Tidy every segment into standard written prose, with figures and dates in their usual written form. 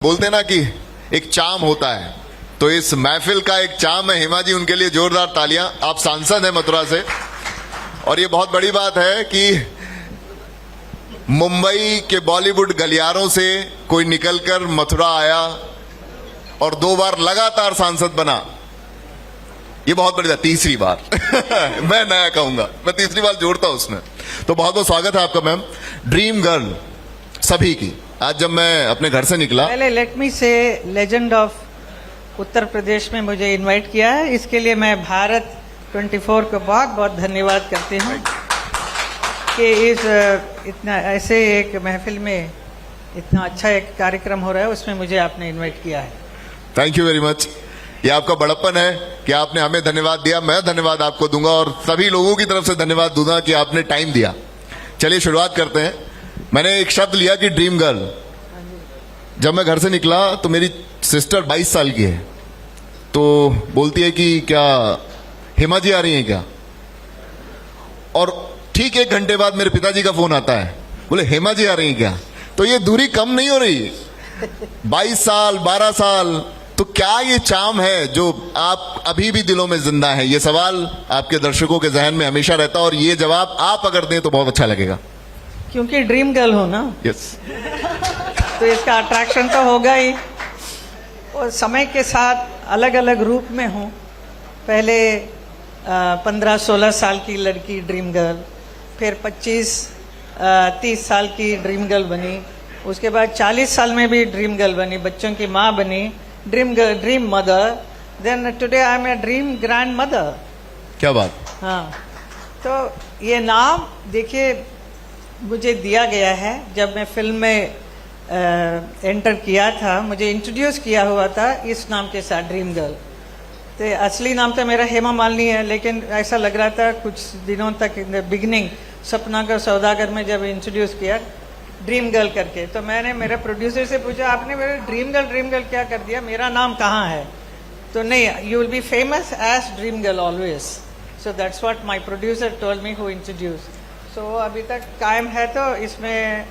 बोलते ना कि एक चाम होता है, तो इस महफिल का एक चाम है। हेमा जी, उनके लिए जोरदार तालियां। आप सांसद हैं मथुरा से, और ये बहुत बड़ी बात है कि मुंबई के बॉलीवुड गलियारों से कोई निकलकर मथुरा आया और 2 बार लगातार सांसद बना। ये बहुत बड़ी बात, तीसरी बार मैं नया कहूंगा, मैं तीसरी बार जोड़ता हूं उसमें। तो बहुत बहुत स्वागत है आपका मैम। ड्रीम गर्ल सभी की। आज जब मैं अपने घर से निकला, पहले लेट मी से लेजेंड ऑफ उत्तर प्रदेश में मुझे इनवाइट किया है, इसके लिए मैं भारत 24 को बहुत बहुत धन्यवाद करती हूँ कि इस इतना ऐसे एक महफिल में इतना अच्छा एक कार्यक्रम हो रहा है, उसमें मुझे आपने इनवाइट किया है। Thank you very much. ये आपका बड़प्पन है कि आपने हमें धन्यवाद दिया। मैं धन्यवाद आपको दूंगा और सभी लोगों की तरफ से धन्यवाद दूंगा कि आपने टाइम दिया। चलिए शुरुआत करते हैं। मैंने एक शब्द लिया कि ड्रीम गर्ल। जब मैं घर से निकला तो मेरी सिस्टर 22 साल की है, तो बोलती है कि क्या हेमा जी आ रही हैं क्या? और ठीक 1 घंटे बाद मेरे पिताजी का फोन आता है, बोले हेमा जी आ रही हैं क्या? तो ये दूरी कम नहीं हो रही। 22 साल 12 साल, तो क्या ये चाम है जो आप अभी भी दिलों में जिंदा है? ये सवाल आपके दर्शकों के जहन में हमेशा रहता है, और ये जवाब आप अगर दें तो बहुत अच्छा लगेगा। क्योंकि ड्रीम गर्ल हो ना, यस, तो इसका अट्रैक्शन तो होगा ही। और समय के साथ अलग अलग रूप में हूँ। पहले 15-16 साल की लड़की ड्रीम गर्ल, फिर 25-30 साल की ड्रीम गर्ल बनी, उसके बाद 40 साल में भी ड्रीम गर्ल बनी, बच्चों की माँ बनी, dream girl, dream mother, then today I am a dream grand mother. क्या बात। हाँ, तो ये नाम देखिए मुझे दिया गया है। जब मैं फिल्म में एंटर किया था, मुझे इंट्रोड्यूस किया हुआ था इस नाम के साथ, ड्रीम गर्ल। तो असली नाम तो मेरा हेमा मालिनी है, लेकिन ऐसा लग रहा था कुछ दिनों तक इन द बिगिनिंग सपना का सौदागर में जब इंट्रोड्यूस किया ड्रीम गर्ल करके, तो मैंने मेरे प्रोड्यूसर से पूछा, आपने मेरे ड्रीम गर्ल क्या कर दिया, मेरा नाम कहाँ है? तो नहीं, you will be famous as dream girl always. So that's what my producer told me, who introduce. सो अभी तक कायम है, तो इसमें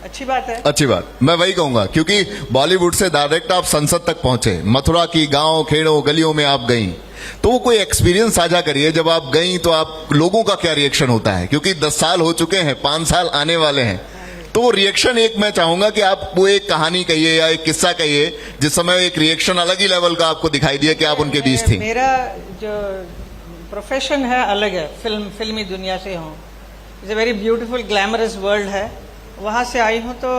अच्छी बात है। अच्छी बात, मैं वही कहूंगा, क्योंकि बॉलीवुड से डायरेक्ट आप संसद तक पहुंचे। मथुरा की गांव खेड़ों गलियों में आप गई, तो वो कोई एक्सपीरियंस साझा करिए। जब आप गई तो आप लोगों का क्या रिएक्शन होता है? क्योंकि 10 साल हो चुके हैं, 5 साल आने वाले हैं, तो वो रिएक्शन एक मैं चाहूंगा कि आप वो एक कहानी कहिए या एक किस्सा कहिए जिस समय एक रिएक्शन अलग ही लेवल का आपको दिखाई दिया कि आप उनके बीच थी। मेरा जो प्रोफेशन है अलग है, फिल्मी दुनिया से हूँ। It's a very beautiful glamorous world है, वहाँ से आई हूँ। तो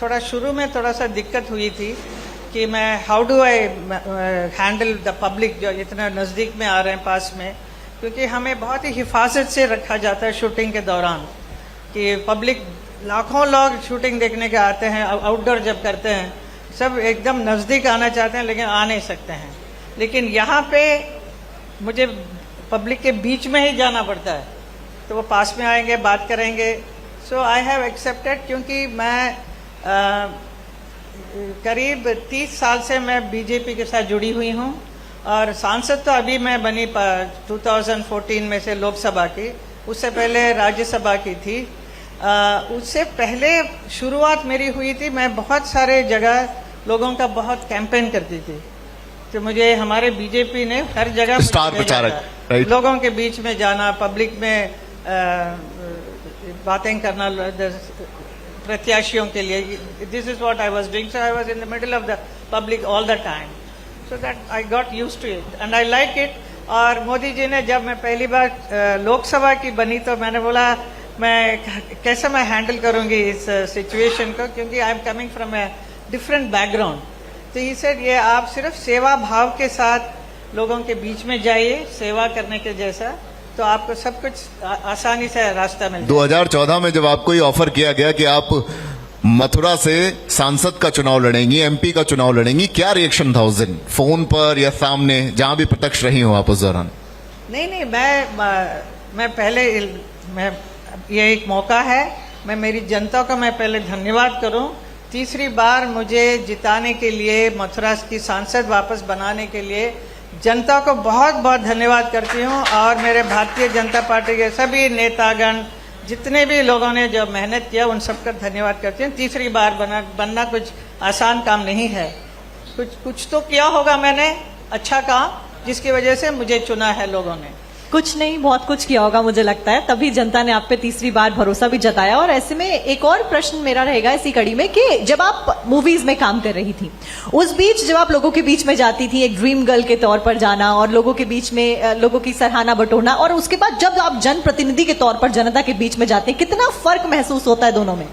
थोड़ा शुरू में थोड़ा सा दिक्कत हुई थी कि मैं how do I handle the public जो इतना नज़दीक में आ रहे हैं, पास में, क्योंकि हमें बहुत ही हिफाजत से रखा जाता है शूटिंग के दौरान, कि पब्लिक लाखों लोग शूटिंग देखने के आते हैं, आउटडोर जब करते हैं सब एकदम नज़दीक आना चाहते हैं लेकिन आ नहीं सकते हैं। लेकिन यहाँ पे मुझे पब्लिक के बीच में ही जाना पड़ता है, तो वो पास में आएंगे, बात करेंगे। सो आई हैव एक्सेप्टेड, क्योंकि मैं करीब 30 साल से मैं बीजेपी के साथ जुड़ी हुई हूँ, और सांसद तो अभी मैं बनी 2014 में से लोकसभा की, उससे पहले राज्यसभा की थी। उससे पहले शुरुआत मेरी हुई थी, मैं बहुत सारे जगह लोगों का बहुत कैंपेन करती थी, तो मुझे हमारे बीजेपी ने हर जगह स्टार प्रचारक, राइट? लोगों के बीच में जाना, पब्लिक में बातें करना प्रत्याशियों के लिए। This is what I was doing, so I was in the middle of the public all the time, so that I got used to it and I like it. और मोदी जी ने, जब मैं पहली बार लोकसभा की बनी, तो मैंने बोला कैसे मैं हैंडल करूंगी इस सिचुएशन को, क्योंकि I am coming from a different background. तो ये सर, ये आप सिर्फ सेवा भाव के साथ लोगों के बीच में जाइए, सेवा करने के जैसा, तो आपको सब कुछ आसानी से रास्ता मिल जाए। 2014 में जब आपको ये ऑफर किया गया कि आप मथुरा से सांसद का चुनाव लड़ेंगी, एमपी का चुनाव लड़ेंगी, क्या रिएक्शन था उस दिन, फोन पर या सामने, जहां भी प्रत्यक्ष रही हो आप उस दौरान? नहीं, मैं पहले, ये एक मौका है, मैं मेरी जनता का मैं पहले धन्यवाद करूं। तीसरी बार मुझे जिताने के लिए, मथुरा की सांसद वापस बनाने के लिए जनता को बहुत बहुत धन्यवाद करती हूं, और मेरे भारतीय जनता पार्टी के सभी नेतागण, जितने भी लोगों ने जो मेहनत किया उन सबका धन्यवाद करते हैं। तीसरी बार बनना कुछ आसान काम नहीं है। कुछ तो किया होगा मैंने अच्छा काम, जिसकी वजह से मुझे चुना है लोगों ने। कुछ नहीं, बहुत कुछ किया होगा मुझे लगता है, तभी जनता ने आप पे तीसरी बार भरोसा भी जताया। और ऐसे में एक और प्रश्न मेरा रहेगा इसी कड़ी में कि जब आप मूवीज में काम कर रही थी, उस बीच जब आप लोगों के बीच में जाती थी, एक ड्रीम गर्ल के तौर पर जाना और लोगों के बीच में लोगों की सराहना बटोरना, और उसके बाद जब आप जनप्रतिनिधि के तौर पर जनता के बीच में जाते हैं, कितना फर्क महसूस होता है दोनों में?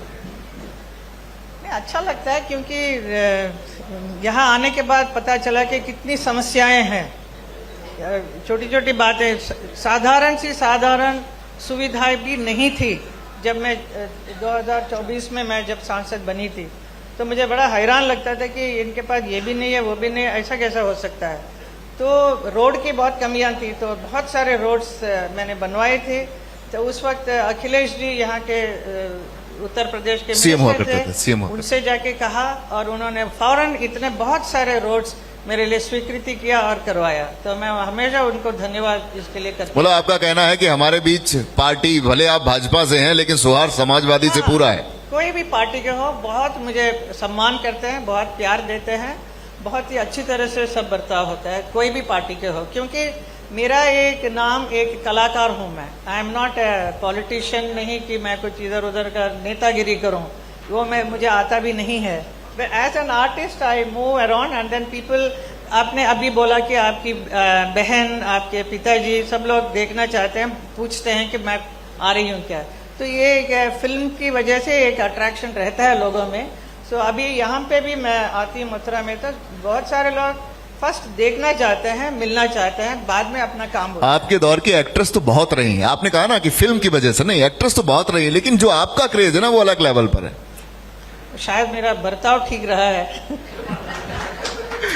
अच्छा लगता है, क्योंकि यहाँ आने के बाद पता चला कि कितनी समस्याएं हैं। छोटी छोटी बातें, साधारण सुविधाएं भी नहीं थी। जब मैं 2024 में मैं जब सांसद बनी थी तो मुझे बड़ा हैरान लगता था कि इनके पास ये भी नहीं है, वो भी नहीं है, ऐसा कैसा हो सकता है। तो रोड की बहुत कमियां थी, तो बहुत सारे रोड्स मैंने बनवाए थे। तो उस वक्त अखिलेश जी यहाँ के उत्तर प्रदेश के सीएम हुआ मिनिस्टर करते थे, सीएम हुआ उनसे जाके कहा और उन्होंने फौरन इतने बहुत सारे रोड्स मेरे लिए स्वीकृति किया और करवाया। तो मैं हमेशा उनको धन्यवाद इसके लिए करता हूं। बोला आपका कहना है कि हमारे बीच पार्टी, भले आप भाजपा से हैं लेकिन सौहार्द समाजवादी से पूरा है। कोई भी पार्टी के हो, बहुत मुझे सम्मान करते हैं, बहुत प्यार देते हैं, बहुत ही अच्छी तरह से सब बर्ताव होता है, कोई भी पार्टी के हो। क्योंकि मेरा एक नाम, एक कलाकार हूं मैं। I am not a politician, नहीं कि मैं कुछ इधर उधर का नेतागिरी करूं, वो मुझे आता भी नहीं है। As an artist I move around and then people. आपने अभी बोला कि आपकी बहन, आपके पिताजी, सब लोग देखना चाहते हैं, पूछते हैं कि मैं आ रही हूँ क्या। तो ये एक फिल्म की वजह से एक अट्रैक्शन रहता है लोगों में। सो अभी यहाँ पे भी मैं आती हूँ मथुरा में, तो बहुत सारे लोग फर्स्ट देखना चाहते हैं, मिलना चाहते हैं, बाद में अपना काम होता है। आपके दौर की एक्ट्रेस तो बहुत रही हैं। आपने कहा ना कि फिल्म की वजह से नहीं, एक्ट्रेस तो बहुत रही है, लेकिन जो आपका क्रेज है ना वो अलग लेवल पर है। शायद मेरा बर्ताव ठीक रहा है।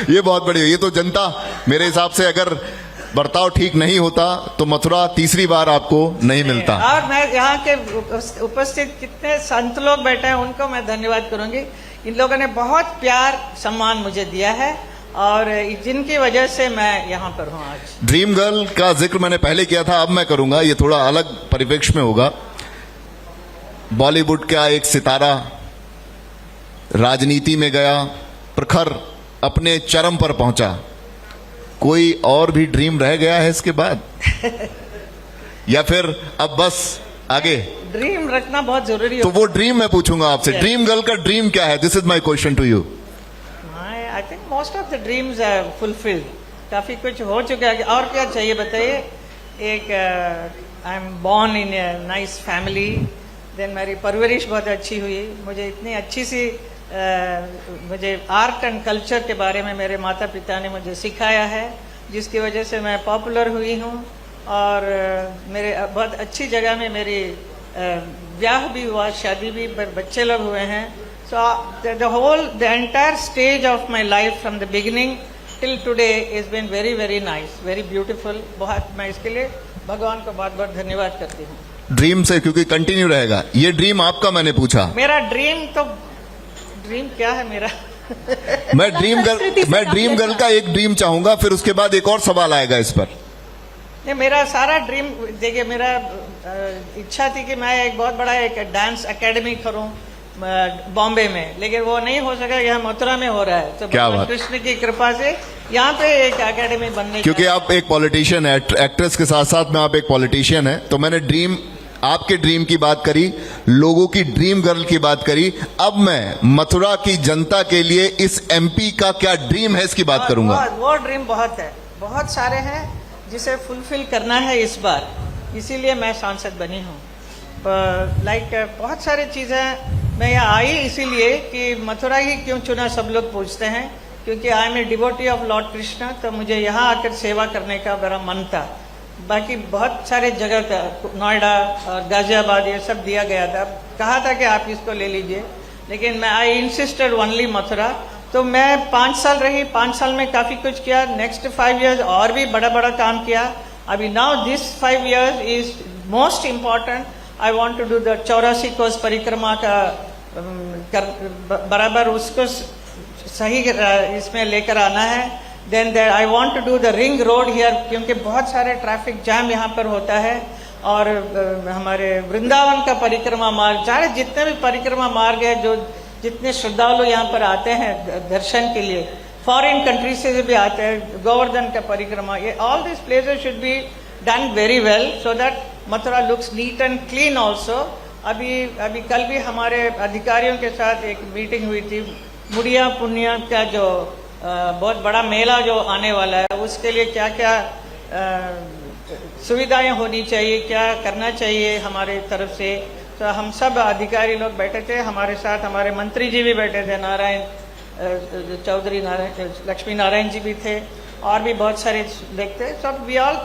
ये बहुत बढ़िया। ये तो जनता, मेरे हिसाब से अगर बर्ताव ठीक नहीं होता तो मथुरा तीसरी बार आपको नहीं मिलता। और मैं यहाँ के उपस्थित कितने संत लोग बैठे हैं उनको मैं धन्यवाद करूंगी। इन लोगों ने बहुत प्यार सम्मान मुझे दिया है और जिनकी वजह से मैं यहाँ पर हूँ आज। ड्रीम गर्ल का जिक्र मैंने पहले किया था, अब मैं करूंगा। ये थोड़ा अलग परिप्रेक्ष्य में होगा। बॉलीवुड का एक सितारा राजनीति में गया, प्रखर अपने चरम पर पहुंचा। कोई और भी ड्रीम रह गया है इसके बाद या फिर अब बस आगे? ड्रीम रखना बहुत जरूरी तो है। वो ड्रीम मैं पूछूंगा आपसे। ड्रीम गर्ल का ड्रीम क्या है? This is my question to you. I think most of the dreams are fulfilled. काफी कुछ हो चुका है, और क्या चाहिए बताइए। एक I am born in a nice family, then मेरी परवरिश बहुत अच्छी हुई। मुझे इतनी अच्छी सी मुझे आर्ट एंड कल्चर के बारे में मेरे माता पिता ने मुझे सिखाया है, जिसकी वजह से मैं पॉपुलर हुई हूँ। और मेरे बहुत अच्छी जगह में मेरी ब्याह भी हुआ, शादी भी, बच्चे लोग हुए हैं। So the entire stage of my life from the beginning till today is been very very nice, very beautiful. बहुत, मैं इसके लिए भगवान को बहुत बहुत धन्यवाद करती हूँ। ड्रीम से, क्योंकि कंटिन्यू रहेगा ये ड्रीम आपका। मैंने पूछा मेरा ड्रीम तो, ड्रीम क्या है मेरा? मैं ड्रीम गर्ल का एक ड्रीम चाहूंगा, फिर उसके बाद एक और सवाल आएगा इस पर। नहीं, मेरा सारा ड्रीम, देखिए मेरा इच्छा थी कि मैं एक बहुत बड़ा एक डांस एकेडमी करूं बॉम्बे में, लेकिन वो नहीं हो सका। यहाँ मथुरा में हो रहा है। तो क्या बात, कृष्ण की कृपा से यहाँ पे एक एकेडमी बनने, क्योंकि आप एक पॉलिटिशियन है, एक्ट्रेस के साथ साथ में आप एक पॉलिटिशियन है। तो मैंने ड्रीम, आपके ड्रीम की बात करी, लोगों की ड्रीम गर्ल की बात करी। अब मैं मथुरा की जनता के लिए इस एमपी का क्या ड्रीम है इसकी बात करूंगा। वो ड्रीम बहुत है, बहुत सारे हैं जिसे फुलफिल करना है इस बार, इसीलिए मैं सांसद बनी हूँ। लाइक बहुत सारी चीजें। मैं यहाँ आई इसीलिए कि मथुरा ही क्यों चुना, सब लोग पूछते हैं, क्योंकि I am a devotee of Lord Krishna. तो मुझे यहाँ आकर सेवा करने का बड़ा मन था। बाकी बहुत सारे जगह था, नोएडा और गाजियाबाद, ये सब दिया गया था, कहा था कि आप इसको ले लीजिए, लेकिन मैं आई इंसिस्टेड ओनली मथुरा। तो मैं 5 साल रही, 5 साल में काफी कुछ किया। नेक्स्ट 5 इयर्स और भी बड़ा बड़ा काम किया। अभी now this 5 years is most important. I want to do the 84 कोस परिक्रमा का बराबर उसको सही इसमें लेकर आना है। Then I want to do the ring road here, क्योंकि बहुत सारे ट्रैफिक जैम यहाँ पर होता है। और हमारे वृंदावन का परिक्रमा मार्ग, चाहे जितने भी परिक्रमा मार्ग है, जो जितने श्रद्धालु यहाँ पर आते हैं दर्शन के लिए, फॉरेन कंट्री से भी आते हैं, गोवर्धन का परिक्रमा, ये all this places should be done very well so that Mathura looks neat and clean also. अभी कल भी हमारे अधिकारियों के साथ एक मीटिंग हुई थी, मुड़िया पुण्य का जो बहुत बड़ा मेला जो आने वाला है, उसके लिए क्या क्या सुविधाएं होनी चाहिए, क्या करना चाहिए हमारे तरफ से। तो हम सब अधिकारी लोग बैठे थे, हमारे साथ हमारे मंत्री जी भी बैठे थे, नारायण चौधरी, नारायण लक्ष्मी नारायण जी भी थे, और भी बहुत सारे देखते। सब वी ऑल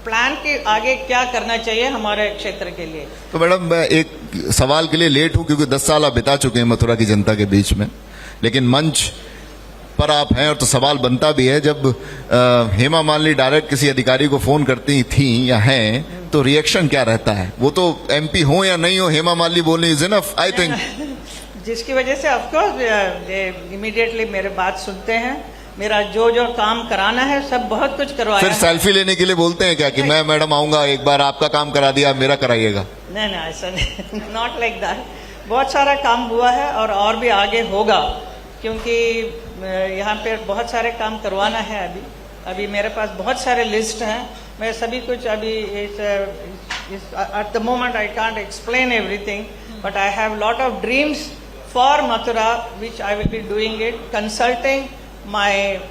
प्लान के आगे क्या करना चाहिए हमारे क्षेत्र के लिए। तो मैडम मैं एक सवाल के लिए लेट हूं क्योंकि 10 साल आप बिता चुके हैं मथुरा की जनता के बीच में, लेकिन मंच पर आप हैं और तो सवाल बनता भी है। जब हेमा मालिनी डायरेक्ट किसी अधिकारी को फोन करती थी या हैं तो रिएक्शन क्या रहता है? वो तो एमपी हो या नहीं हो, हेमा मालिनी बोलनी इज इनफ आई थिंक। जिसकी वजह से ऑफकोर्स इमीडिएटली मेरे बात सुनते हैं, मेरा जो जो काम कराना है सब बहुत कुछ करवाया। फिर सेल्फी लेने के लिए बोलते हैं क्या कि मैं मैडम आऊंगा, एक बार आपका काम करा दिया, मेरा कराइएगा? नहीं ऐसा नहीं, नॉट लाइक दैट। बहुत सारा काम हुआ है और भी आगे होगा, क्योंकि यहाँ पे बहुत सारे काम करवाना है। अभी मेरे पास बहुत सारे लिस्ट हैं, मैं सभी कुछ अभी at the moment I can't explain everything, but I have lot of dreams for Mathura which I will be doing it, consulting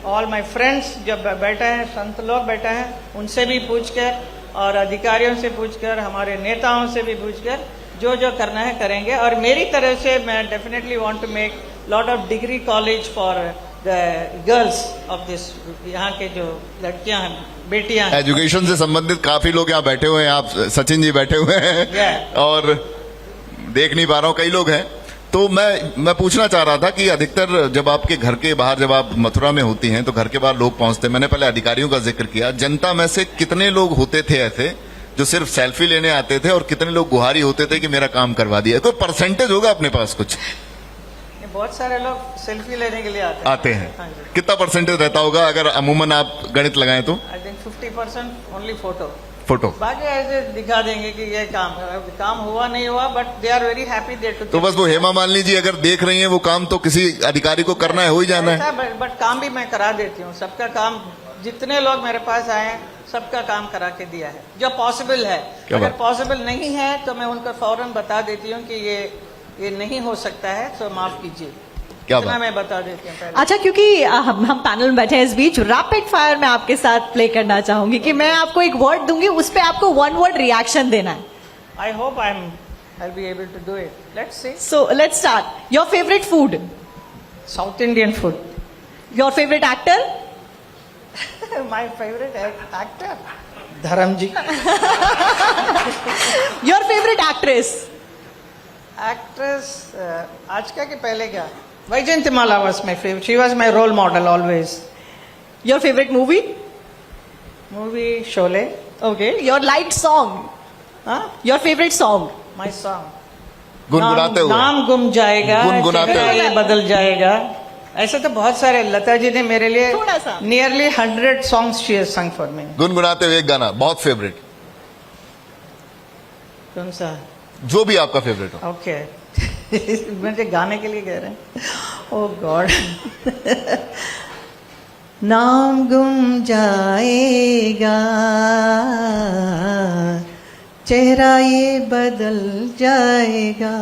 all my friends जब बैठे हैं, संत लोग बैठे हैं, उनसे भी पूछकर और अधिकारियों से पूछकर, हमारे नेताओं से भी पूछकर जो जो करना है करेंगे। और मेरी तरफ से मैं definitely want to make lot of degree college for the girls of this, यहाँ के जो लड़कियां हैं, बेटियां हैं। एजुकेशन से संबंधित काफी लोग यहाँ बैठे हुए हैं, आप सचिन जी बैठे हुए हैं और देख नहीं पा रहा हूँ, कई लोग हैं। तो मैं पूछना चाह रहा था कि अधिकतर जब आपके घर के बाहर, जब आप मथुरा में होती हैं तो घर के बाहर लोग पहुंचते हैं, मैंने पहले अधिकारियों का जिक्र किया, जनता में से कितने लोग होते थे ऐसे जो सिर्फ सेल्फी लेने आते थे और कितने लोग गुहारी होते थे कि मेरा काम करवा दिया? कोई परसेंटेज होगा अपने पास कुछ? बहुत सारे लोग सेल्फी लेने के लिए आते हैं। हाँ जी। कितना परसेंटेज रहता होगा अगर अमूमन आप गणित लगाएं तो? I think 50% only photo. बाकी ऐसे दिखा देंगे कि ये काम हुआ नहीं हुआ, but they are very happy they too. तो बस वो हेमा मालिनी जी अगर देख रही हैं वो काम तो किसी अधिकारी को करना है, हो ही जाना है। बट काम भी मैं करा देती हूँ, सबका काम, जितने लोग मेरे पास आए हैं सबका काम करा के दिया है जो पॉसिबल है। अगर पॉसिबल नहीं है तो मैं उनको फौरन बता देती हूँ कि ये नहीं हो सकता है, तो माफ कीजिए, क्या बात मैं बता देती हूँ। अच्छा, क्योंकि हम पैनल में बैठे हैं, इस बीच रैपिड फायर में आपके साथ प्ले करना चाहूंगी कि मैं आपको एक वर्ड दूंगी, उस पे आपको वन वर्ड रिएक्शन देना है। I hope I'll be able to do it. Let's see. So let's start. Your favorite food? South Indian food. Your favorite actor? My favorite actor, Dharamji. Your favorite actress? Actress, आज क्या कि पहले क्या? Vaijayantimala was my favorite. She was my role model always. Your favorite movie? Movie Sholay. Okay. Your liked song? Huh? Your favorite song? My song. गुनगुनाते हुए, नाम गुम जाएगा, गुनगुनाते हुए बदल जाएगा। ऐसे तो बहुत सारे, लता जी ने मेरे लिए थोड़ा सा nearly 100 songs she has sung for me. गुनगुनाते हुए एक गाना बहुत फेवरेट, कौन सा? जो भी आपका फेवरेट हो। ओके मुझे गाने के लिए कह रहे हैं? ओह गॉड। नाम गुम जाएगा, चेहरा ये बदल जाएगा,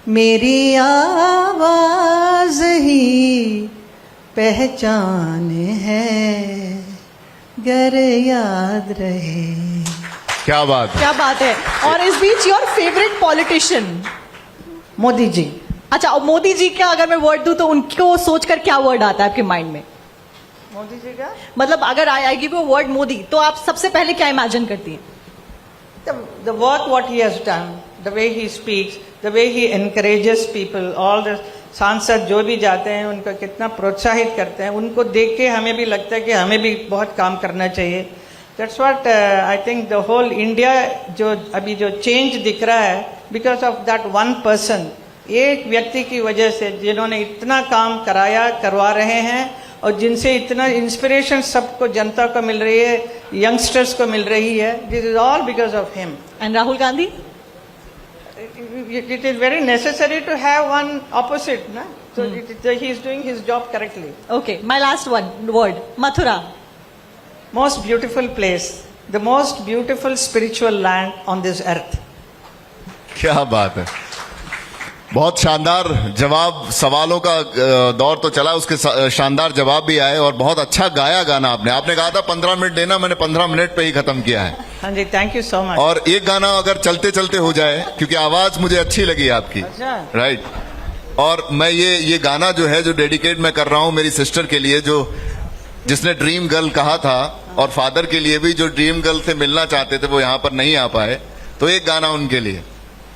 मेरी आवाज ही पहचान है, गर याद रहे। क्या बात है। और इस बीच your favourite politician? Modi ji. अच्छा, और मोदी जी का अगर मैं वर्ड दूं तो उनको सोचकर क्या वर्ड आता है आपके माइंड में? मोदी जी का मतलब अगर I give you word Modi तो आप सबसे पहले क्या इमेजिन करती हैं? The work what he has done, the way he speaks, the way he encourages people, all the सांसद जो भी जाते हैं उनको कितना प्रोत्साहित करते हैं, उनको देख के हमें भी लगता है कि हमें भी बहुत काम करना चाहिए। That's what I think the whole India जो अभी जो चेंज दिख रहा है, because of that one person, एक व्यक्ति की वजह से जिन्होंने इतना काम करवा रहे हैं और जिनसे इतना इंस्पिरेशन सबको जनता को मिल रही है, यंगस्टर्स को मिल रही है, this is all because of him. And Rahul Gandhi? It is very necessary to have one opposite, na? So he is doing his job correctly. Okay, my last word. Mathura. Most beautiful place, the most beautiful spiritual land on this earth. क्या बात है, बहुत शानदार जवाब. सवालों का दौर तो चला, उसके शानदार जवाब भी आए और बहुत अच्छा गाया गाना आपने. आपने कहा था 15 मिनट देना, मैंने 15 मिनट पे ही खत्म किया है. हाँ जी, थैंक यू सो मच. और एक गाना अगर चलते चलते हो जाए, क्योंकि आवाज मुझे अच्छी लगी आपकी. अच्छा. राइट. और मैं ये गाना जो है, जो डेडिकेट मैं कर रहा हूं मेरी सिस्टर के लिए, जो जिसने ड्रीम गर्ल कहा था, और फादर के लिए भी, जो ड्रीम गर्ल से मिलना चाहते थे वो यहाँ पर नहीं आ पाए. तो एक गाना उनके लिए.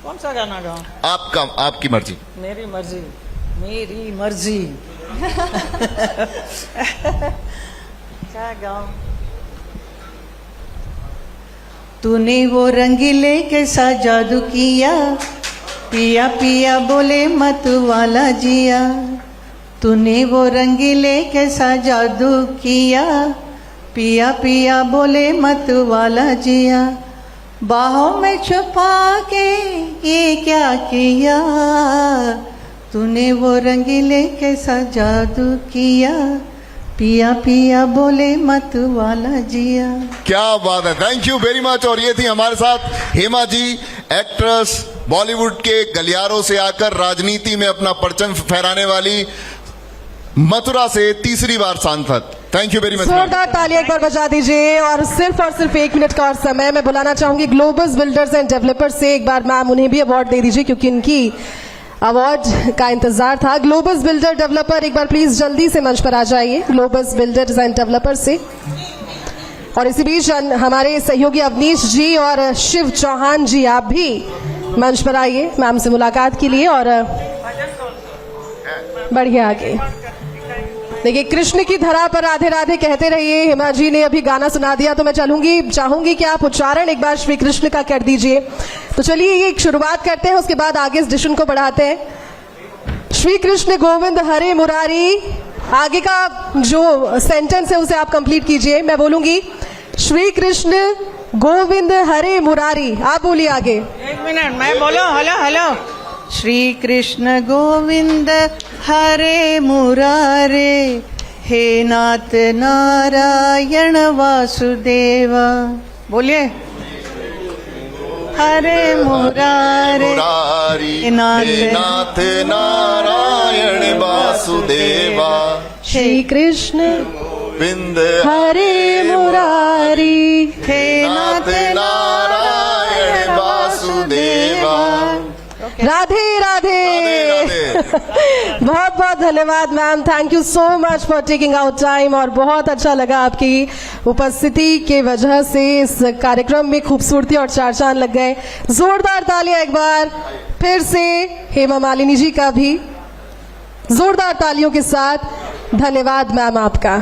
कौन सा गाना गाऊं? आपकी मर्जी. मेरी मर्जी, मेरी मर्जी. क्या गाऊं? तूने वो रंगीले कैसा जादू किया, पिया पिया बोले मत वाला जिया. तूने वो रंगीले कैसा जादू किया, पिया पिया बोले मत वाला जिया. बाहों में छुपा के ये क्या किया, तूने वो रंगीले कैसा जादू किया, पिया पिया बोले मत वाला जिया. क्या बात है, थैंक यू वेरी मच. और ये थी हमारे साथ हेमा जी, एक्ट्रेस, बॉलीवुड के गलियारों से आकर राजनीति में अपना परचम फहराने वाली, मथुरा से तीसरी बार सांसद. Thank you very much. जोरदार तालियां एक बार बजा दीजिए. और सिर्फ 1 मिनट का और समय मैं बुलाना चाहूंगी ग्लोबस बिल्डर्स एंड डेवलपर्स से. एक बार मैम उन्हें भी अवार्ड दे दीजिए, क्योंकि इनकी अवार्ड का इंतजार था. ग्लोबस बिल्डर डेवलपर एक बार प्लीज जल्दी से मंच पर आ जाइए, ग्लोबस बिल्डर्स एंड डेवलपर से. और इसी बीच हमारे सहयोगी अवनीश जी और शिव चौहान जी, आप भी मंच पर आइए मैम से मुलाकात के लिए. और बढ़िए आगे देखिए, कृष्ण की धरा पर राधे राधे कहते रहिए. हेमा जी ने अभी गाना सुना दिया, तो मैं चाहूंगी कि आप उच्चारण एक बार श्री कृष्ण का कर दीजिए. तो चलिए ये एक शुरुआत करते हैं, उसके बाद आगे इस डिशन को बढ़ाते हैं. श्री कृष्ण गोविंद हरे मुरारी. आगे का जो सेंटेंस है उसे आप कंप्लीट कीजिए. मैं बोलूंगी श्री कृष्ण गोविंद हरे मुरारी, आप बोलिए आगे. एक मिनट, मैं बोलो. Hello hello. श्री कृष्ण गोविंद हरे मुरारे, हे नाथ नारायण वासुदेवा. बोलिए. हरे मुरारे, मुरारी, नाथ हे नाथ नारायण वासुदेवा. श्री कृष्ण बिंद हरे मुरारी, हे नाथ नारायण वासुदेवा. राधे राधे. बहुत बहुत धन्यवाद ma'am, thank you so much for taking out time. और बहुत अच्छा लगा आपकी उपस्थिति के वजह से इस कार्यक्रम में खूबसूरती और चार चांद लग गए. जोरदार तालियां एक बार फिर से हेमा मालिनी जी का भी जोरदार तालियों के साथ. धन्यवाद मैम आपका.